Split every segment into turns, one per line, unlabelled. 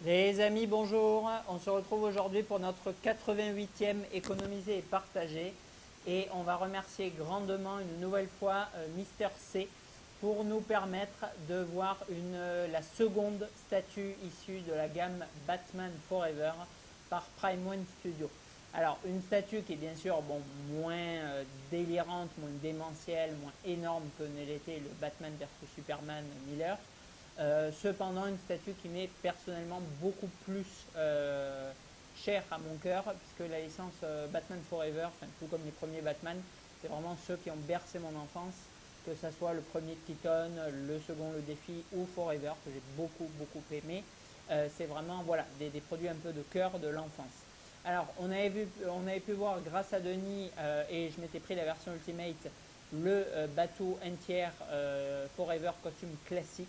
Les amis, bonjour. On se retrouve aujourd'hui pour notre 88e économiser et partager. Et on va remercier grandement une nouvelle fois Mister C pour nous permettre de voir la seconde statue issue de la gamme Batman Forever par Prime One Studio. Alors, une statue qui est bien sûr moins délirante, moins démentielle, moins énorme que ne l'était le Batman vs Superman Miller. Cependant, une statue qui m'est personnellement beaucoup plus chère à mon cœur, puisque la licence Batman Forever, tout comme les premiers Batman, c'est vraiment ceux qui ont bercé mon enfance, que ce soit le premier Keaton, le second Le Défi ou Forever, que j'ai beaucoup aimé. C'est vraiment voilà, des produits un peu de cœur de l'enfance. Alors, on avait pu voir grâce à Denis, et je m'étais pris la version Ultimate, le bateau entière Forever costume classique,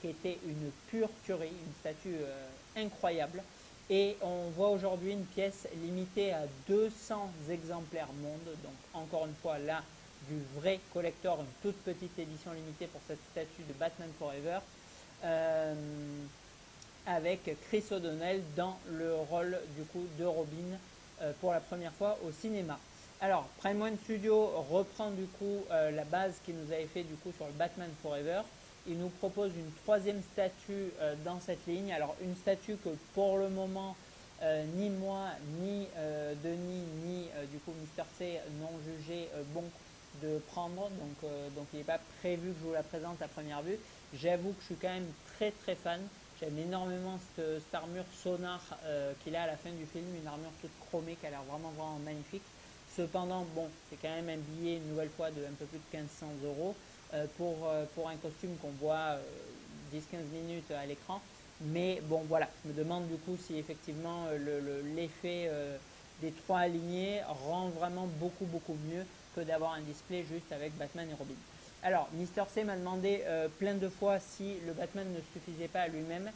qui était une pure tuerie, une statue incroyable. Et on voit aujourd'hui une pièce limitée à 200 exemplaires monde. Donc encore une fois là, du vrai collector, une toute petite édition limitée pour cette statue de Batman Forever. Avec Chris O'Donnell dans le rôle du coup de Robin pour la première fois au cinéma. Alors, Prime One Studio reprend du coup la base qu'il nous avait fait du coup sur le Batman Forever. Il nous propose une troisième statue dans cette ligne. Alors, une statue que pour le moment, ni moi, ni Denis, ni du coup Mister C n'ont jugé bon de prendre. Donc il n'est pas prévu que je vous la présente à première vue. J'avoue que je suis quand même très fan. J'aime énormément cette armure sonar qu'il a à la fin du film, une armure toute chromée qui a l'air vraiment magnifique. Cependant, bon, c'est quand même un billet une nouvelle fois de un peu plus de 1500 euros pour un costume qu'on voit 10-15 minutes à l'écran. Mais bon, voilà, je me demande du coup si effectivement l'effet des trois alignés rend vraiment beaucoup mieux que d'avoir un display juste avec Batman et Robin. Alors, Mister C m'a demandé plein de fois si le Batman ne suffisait pas à lui-même,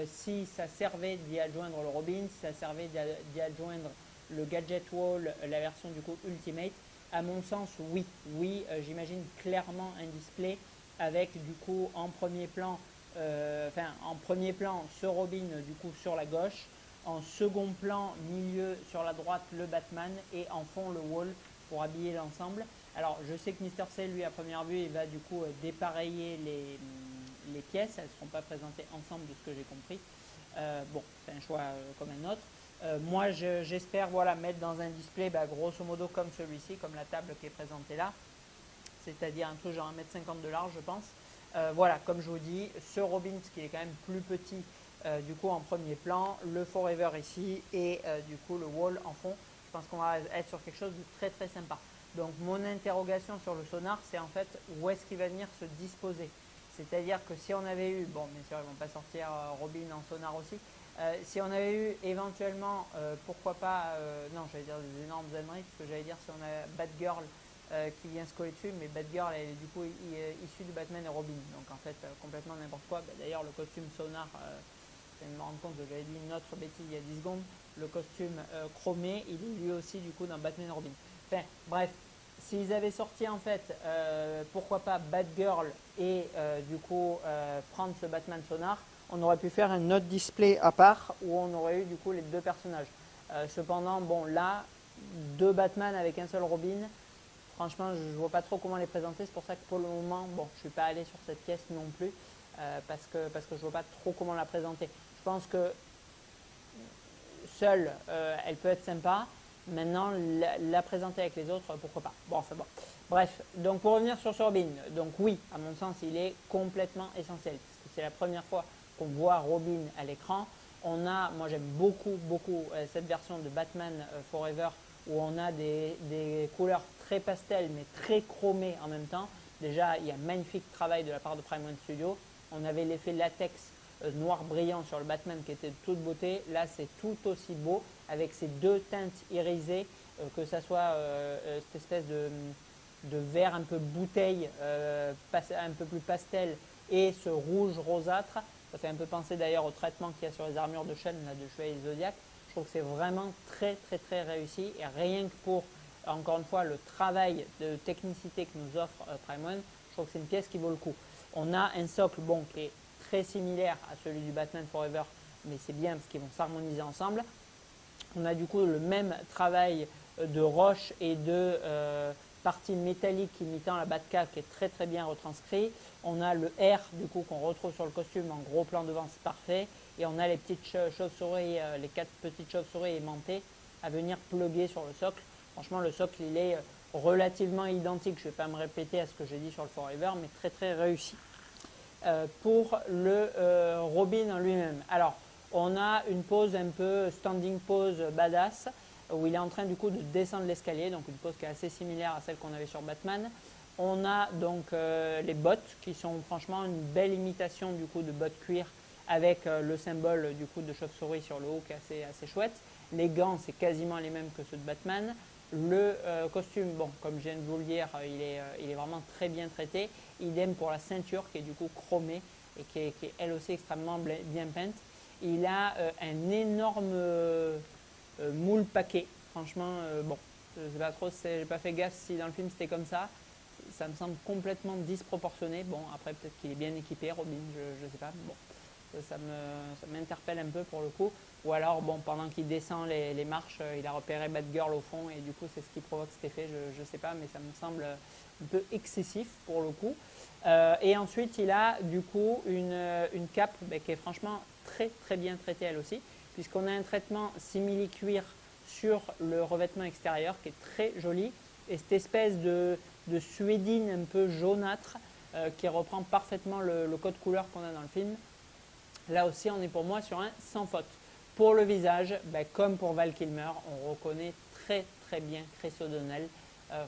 si ça servait d'y adjoindre le Robin, si ça servait d'y adjoindre le Gadget Wall, la version du coup Ultimate. À mon sens, oui. Oui, j'imagine clairement un display avec du coup en premier plan, ce Robin du coup sur la gauche, en second plan milieu sur la droite le Batman et en fond le Wall pour habiller l'ensemble. Alors je sais que Mister C lui à première vue il va du coup dépareiller les pièces, elles ne seront pas présentées ensemble de ce que j'ai compris. Bon, c'est un choix comme un autre. Moi j'espère voilà, mettre dans un display grosso modo comme celui-ci, comme la table qui est présentée là, c'est-à-dire un truc genre 1,50 m de large je pense. Voilà, comme je vous dis, ce Robin qui est quand même plus petit du coup en premier plan, le Forever ici et du coup le Wall en fond. Je pense qu'on va être sur quelque chose de très sympa. Donc mon interrogation sur le sonar, c'est en fait où est-ce qu'il va venir se disposer. C'est-à-dire que si on avait eu, bon bien sûr ils ne vont pas sortir Robin en sonar aussi, si on avait eu éventuellement, pourquoi pas, non j'allais dire des énormes âneries, parce que j'allais dire si on a Batgirl qui vient se coller dessus, mais Batgirl elle est du coup issue de Batman et Robin, donc en fait complètement n'importe quoi. D'ailleurs le costume sonar, je viens de me rendre compte que j'avais dit une autre bêtise il y a 10 secondes, le costume chromé, il est lui aussi du coup dans Batman et Robin. Enfin bref, s'ils avaient sorti en fait, pourquoi pas Batgirl et du coup prendre ce Batman sonar, on aurait pu faire un autre display à part où on aurait eu du coup les deux personnages. Cependant, bon là, deux Batman avec un seul Robin, franchement, je ne vois pas trop comment les présenter. C'est pour ça que pour le moment, bon, je ne suis pas allé sur cette pièce non plus parce que je ne vois pas trop comment la présenter. Je pense que seule, elle peut être sympa. Maintenant, la présenter avec les autres, pourquoi pas. Bon, enfin bon. Bref, donc pour revenir sur ce Robin, donc oui, à mon sens, il est complètement essentiel. Parce que c'est la première fois qu'on voit Robin à l'écran. On a, moi j'aime beaucoup cette version de Batman Forever où on a des couleurs très pastel mais très chromées en même temps. Déjà, il y a un magnifique travail de la part de Prime One Studio. On avait l'effet latex noir brillant sur le Batman qui était de toute beauté. Là, c'est tout aussi beau avec ces deux teintes irisées, que ça soit cette espèce de vert un peu bouteille, un peu plus pastel, et ce rouge rosâtre. Ça fait un peu penser d'ailleurs au traitement qu'il y a sur les armures de chaîne là, de Chevalier Zodiac. Je trouve que c'est vraiment très réussi. Et rien que pour, encore une fois, le travail de technicité que nous offre Prime One, je trouve que c'est une pièce qui vaut le coup. On a un socle bon, qui est très similaire à celui du Batman Forever mais c'est bien parce qu'ils vont s'harmoniser ensemble. On a du coup le même travail de roche et de partie métallique imitant la Batcave qui est très très bien retranscrit. On a le R du coup qu'on retrouve sur le costume en gros plan devant, c'est parfait. Et on a les petites chauves-souris, les 4 petites chauves-souris aimantées à venir plugger sur le socle. Franchement, le socle il est relativement identique. Je ne vais pas me répéter à ce que j'ai dit sur le Forever, mais très très réussi. Pour le Robin en lui-même. Alors, on a une pose un peu standing pose badass où il est en train du coup de descendre l'escalier, donc une pose qui est assez similaire à celle qu'on avait sur Batman. On a donc les bottes qui sont franchement une belle imitation du coup de bottes cuir avec le symbole du coup de chauve-souris sur le haut qui est assez chouette. Les gants, c'est quasiment les mêmes que ceux de Batman. Le costume, bon, comme je viens de vous le dire, il est vraiment très bien traité. Idem pour la ceinture qui est du coup chromée et qui est elle aussi extrêmement bien peinte. Il a un énorme moule paquet. Franchement, bon, je sais pas trop, j'ai pas fait gaffe si dans le film c'était comme ça. Ça me semble complètement disproportionné. Bon, après peut-être qu'il est bien équipé, Robin, je sais pas. Bon, ça m'interpelle un peu pour le coup. Ou alors, bon, pendant qu'il descend les marches, il a repéré Batgirl au fond et du coup c'est ce qui provoque cet effet. Je ne sais pas, mais ça me semble un peu excessif pour le coup. Et ensuite, il a du coup une cape qui est franchement très très bien traitée elle aussi, puisqu'on a un traitement simili-cuir sur le revêtement extérieur qui est très joli. Et cette espèce de suédine un peu jaunâtre qui reprend parfaitement le code couleur qu'on a dans le film. Là aussi, on est pour moi sur un sans faute. Pour le visage, comme pour Val Kilmer, on reconnaît très très bien Chris O'Donnell.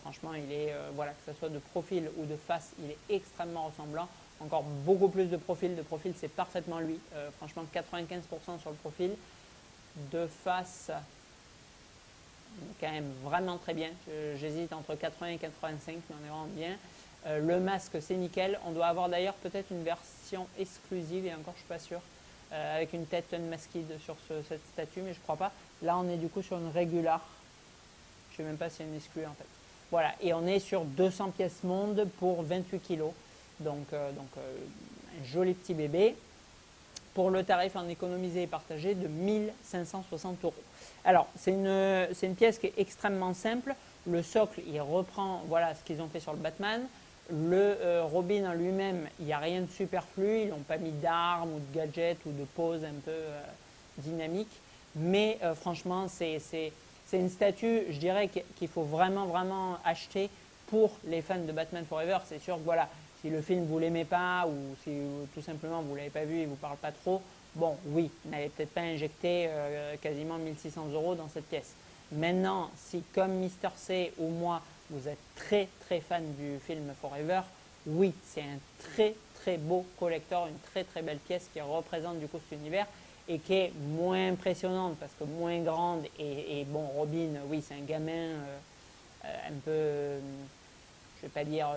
Franchement, il est, voilà, que ce soit de profil ou de face, il est extrêmement ressemblant. Encore beaucoup plus de profil. De profil, c'est parfaitement lui. Franchement, 95% sur le profil. De face, quand même vraiment très bien. J'hésite entre 80 et 85, mais on est vraiment bien. Le masque, c'est nickel. On doit avoir d'ailleurs peut-être une version exclusive, et encore je ne suis pas sûr, avec une tête unmasked sur cette statue, mais je ne crois pas. Là, on est du coup sur une régular. Je ne sais même pas s'il y a une exclue en fait. Voilà, et on est sur 200 pièces monde pour 28 kg. Donc un joli petit bébé. Pour le tarif en économisé et partagé de 1560 €. Alors, c'est une pièce qui est extrêmement simple. Le socle, il reprend voilà, ce qu'ils ont fait sur le Batman. Le Robin en lui-même, il n'y a rien de superflu. Ils n'ont pas mis d'armes ou de gadgets ou de poses un peu dynamiques. Mais franchement, c'est une statue, je dirais, qu'il faut vraiment, vraiment acheter pour les fans de Batman Forever. C'est sûr que voilà, si le film vous l'aimez pas ou si tout simplement vous l'avez pas vu et vous parle pas trop, bon oui, n'allez peut-être pas injecter quasiment 1600 € dans cette pièce. Maintenant, si comme Mister C ou moi, vous êtes très très fan du film Forever, oui, c'est un très très beau collector, une très très belle pièce qui représente du coup cet univers et qui est moins impressionnante parce que moins grande et bon, Robin, oui, c'est un gamin un peu, je ne vais pas dire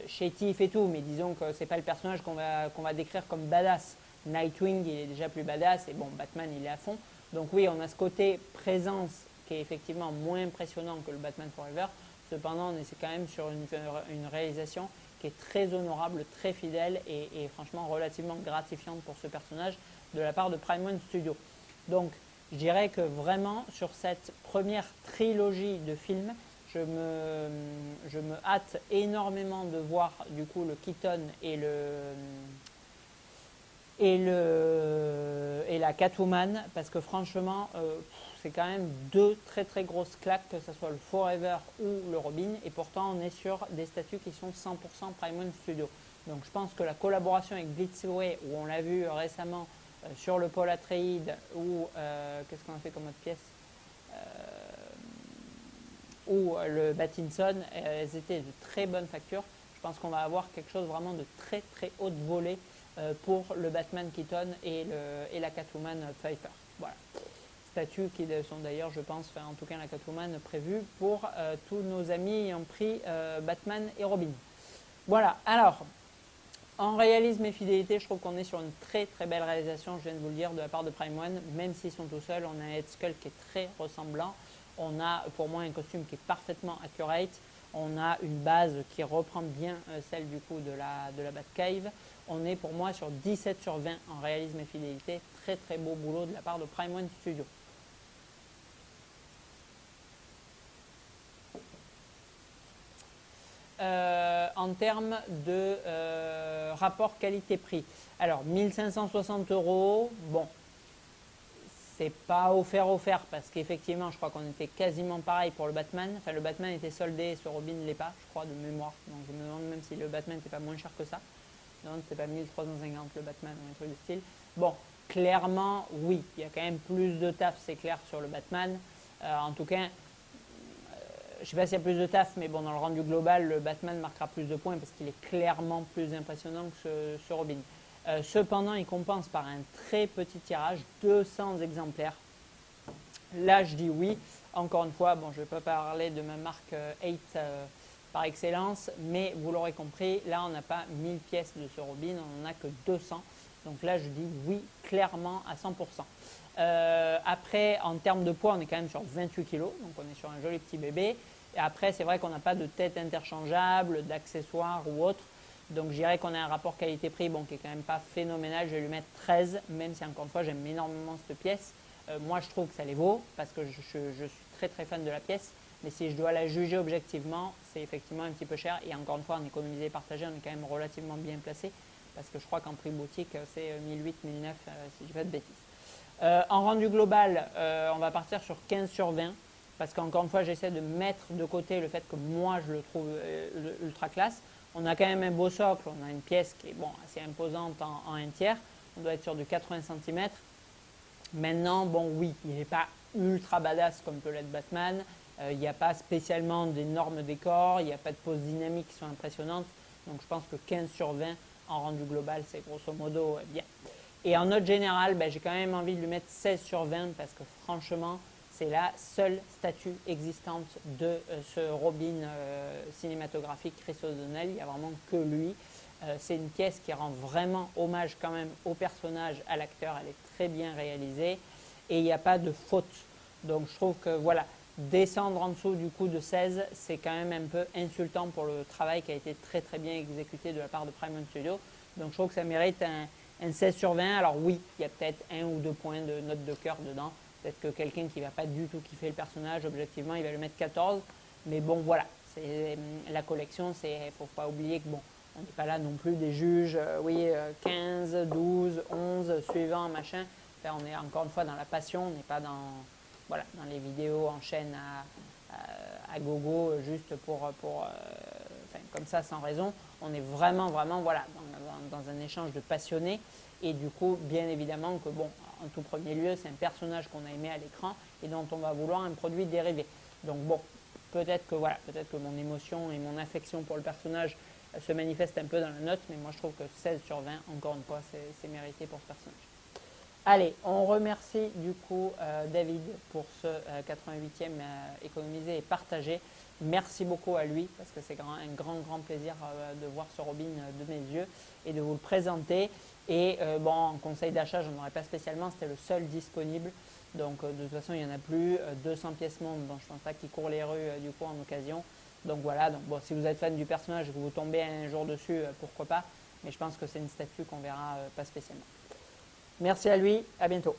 chétif et tout, mais disons que c'est pas le personnage qu'on va décrire comme badass. Nightwing, il est déjà plus badass et bon, Batman, il est à fond. Donc oui, on a ce côté présence qui est effectivement moins impressionnant que le Batman Forever. Cependant, on est quand même sur une réalisation qui est très honorable, très fidèle et franchement relativement gratifiante pour ce personnage de la part de Prime One Studio. Donc, je dirais que vraiment, sur cette première trilogie de films, je me hâte énormément de voir du coup le Keaton et la Catwoman parce que franchement c'est quand même deux très très grosses claques que ce soit le Forever ou le Robin et pourtant on est sur des statuts qui sont 100% Prime One Studio. Donc je pense que la collaboration avec Blitzway où on l'a vu récemment sur le Paul Atreides ou qu'est-ce qu'on a fait comme autre pièce ou le Pattinson, elles étaient de très bonne facture. Je pense qu'on va avoir quelque chose vraiment de très très haute volée pour le Batman Keaton et la Catwoman Pfeiffer. Voilà. Statues qui sont d'ailleurs, je pense, enfin, en tout cas la Catwoman prévue pour tous nos amis ayant pris Batman et Robin. Voilà, alors, en réalisme et fidélité, je trouve qu'on est sur une très très belle réalisation, je viens de vous le dire, de la part de Prime One, même s'ils sont tout seuls, on a un Head Skull qui est très ressemblant. On a pour moi un costume qui est parfaitement accurate. On a une base qui reprend bien celle du coup de la Batcave. On est pour moi sur 17 sur 20 en réalisme et fidélité. Très très beau boulot de la part de Prime One Studio. En termes de rapport qualité-prix. Alors 1560 €, bon, c'est pas offert parce qu'effectivement je crois qu'on était quasiment pareil pour le Batman. Enfin le Batman était soldé, ce Robin ne l'est pas, je crois, de mémoire. Donc je me demande même si le Batman n'était pas moins cher que ça. Non, c'est pas 1350 le Batman ou un truc de style. Bon, clairement, oui, il y a quand même plus de taf, c'est clair, sur le Batman. En tout cas, je ne sais pas s'il y a plus de taf, mais bon, dans le rendu global, le Batman marquera plus de points parce qu'il est clairement plus impressionnant que ce Robin. Cependant, il compense par un très petit tirage, 200 exemplaires. Là, je dis oui. Encore une fois, bon, je ne vais pas parler de ma marque 8 par excellence, mais vous l'aurez compris, là, on n'a pas 1000 pièces de ce Robin, on n'en a que 200. Donc là, je dis oui, clairement, à 100%. Après, en termes de poids, on est quand même sur 28 kg, donc on est sur un joli petit bébé. Et après, c'est vrai qu'on n'a pas de tête interchangeable, d'accessoires ou autre. Donc je dirais qu'on a un rapport qualité-prix bon, qui est quand même pas phénoménal. Je vais lui mettre 13, même si encore une fois, j'aime énormément cette pièce. Moi, je trouve que ça les vaut parce que je suis très très fan de la pièce. Mais si je dois la juger objectivement, c'est effectivement un petit peu cher. Et encore une fois, en économisé et partagé, on est quand même relativement bien placé. Parce que je crois qu'en prix boutique, c'est 1008, 1009, si je ne dis pas de bêtises. En rendu global, on va partir sur 15 sur 20. Parce qu'encore une fois, j'essaie de mettre de côté le fait que moi, je le trouve ultra classe. On a quand même un beau socle, on a une pièce qui est bon, assez imposante en 1 tiers. On doit être sur du 80 cm. Maintenant, bon, oui, il n'est pas ultra badass comme peut l'être Batman. Il n'y a pas spécialement d'énormes décors, il n'y a pas de poses dynamiques qui sont impressionnantes. Donc je pense que 15 sur 20 en rendu global, c'est grosso modo bien. Et en note générale, ben, j'ai quand même envie de lui mettre 16 sur 20 parce que franchement, c'est la seule statue existante de ce Robin cinématographique Chris O'Donnell. Il n'y a vraiment que lui. C'est une pièce qui rend vraiment hommage quand même au personnage, à l'acteur. Elle est très bien réalisée et il n'y a pas de faute. Donc je trouve que voilà, descendre en dessous du coup de 16, c'est quand même un peu insultant pour le travail qui a été très très bien exécuté de la part de Prime One Studio. Donc je trouve que ça mérite un 16 sur 20. Alors oui, il y a peut-être 1 ou 2 points de note de cœur dedans. Peut-être que quelqu'un qui ne va pas du tout kiffer le personnage, objectivement, il va le mettre 14. Mais bon, voilà, la collection, il ne faut pas oublier que bon, on n'est pas là non plus des juges, 15, 12, 11, suivant, machin. Enfin, on est encore une fois dans la passion, on n'est pas dans les vidéos en chaîne à gogo, juste comme ça, sans raison. On est vraiment, voilà, dans un échange de passionnés. Et du coup, bien évidemment que bon, en tout premier lieu, c'est un personnage qu'on a aimé à l'écran et dont on va vouloir un produit dérivé. Donc bon, peut-être que mon émotion et mon affection pour le personnage se manifestent un peu dans la note, mais moi je trouve que 16 sur 20, encore une fois, c'est mérité pour ce personnage. Allez, on remercie du coup David pour ce 88e économisé et partagé. Merci beaucoup à lui parce que c'est un grand plaisir de voir ce Robin de mes yeux et de vous le présenter. Et bon, en conseil d'achat, je n'en aurais pas spécialement, c'était le seul disponible. Donc de toute façon, il n'y en a plus. 200 pièces monde, donc je pense pas qu'il court les rues du coup en occasion. Donc voilà, donc, bon, si vous êtes fan du personnage et que vous tombez un jour dessus, pourquoi pas. Mais je pense que c'est une statue qu'on verra pas spécialement. Merci à lui, à bientôt.